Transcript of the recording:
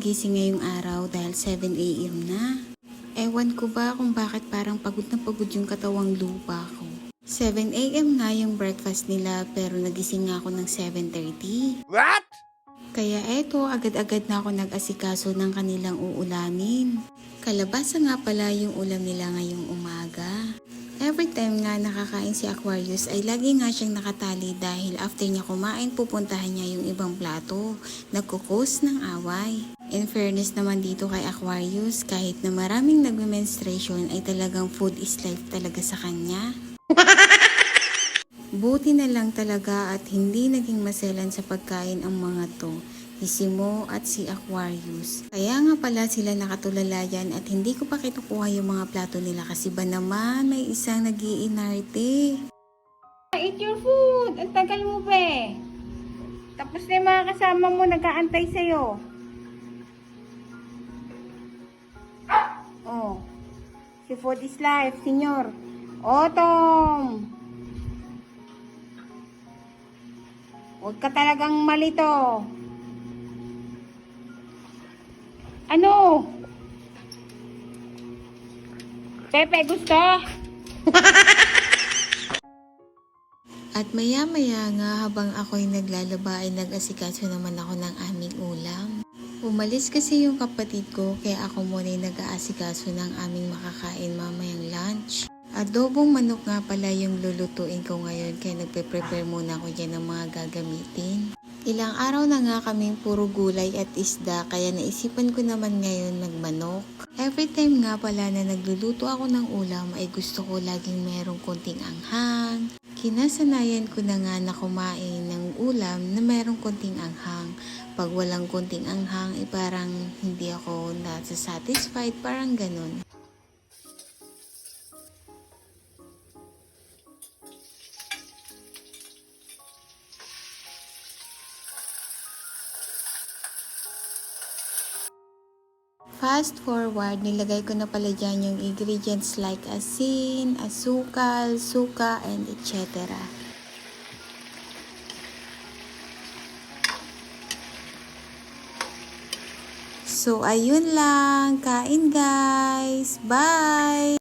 nagising ngayong araw dahil 7 AM na. Ewan ko ba kung bakit parang pagod na pagod yung katawang lupa ko. 7 AM nga yung breakfast nila pero nagising nga ako ng 7:30. What? Kaya eto, agad-agad na ako nag-asikaso ng kanilang uulamin. Kalabasa nga pala yung ulam nila ngayong umaga. Every time nga nakakain si Aquarius ay lagi nga siyang nakatali dahil after niya kumain pupuntahan niya yung ibang plato. Nagkukos ng away. In fairness naman dito kay Aquarius, kahit na maraming nagme-menstruation ay talagang food is life talaga sa kanya. Buti na lang talaga at hindi naging maselan sa pagkain ang mga to, si Mo at si Aquarius. Kaya nga pala sila nakatulala yan at hindi ko pa kinukuha yung mga plato nila kasi ba naman may isang nag-iinarte. Eat your food! Ang tagal mo be! Tapos na yung mga kasama mo nag-aantay sa'yo. Oh, si food is life, senyor. Tom! Huwag ka talagang malito. Ano? Pepe, gusto? At maya-maya nga habang ako'y naglalaba ay nag-asikaso naman ako ng aming ulam. Umalis kasi yung kapatid ko kaya ako muna'y nag-aasikaso ng aming makakain mamayang lunch. Adobong manok nga pala yung lulutuin ko ngayon kaya nagpe-prepare muna ako dyan ng mga gagamitin. Ilang araw na nga kaming puro gulay at isda kaya naisipan ko naman ngayon magmanok. Every time nga pala na nagluluto ako ng ulam ay gusto ko laging merong konting anghang. Kinasanayan ko na nga na kumain ng ulam na merong konting anghang. Pag walang konting anghang ay parang hindi ako nasa-satisfied, parang ganun. Fast forward, nilagay ko na pala dyan yung ingredients like asin, asukal, suka, and etc. So, ayun lang. Kain guys. Bye!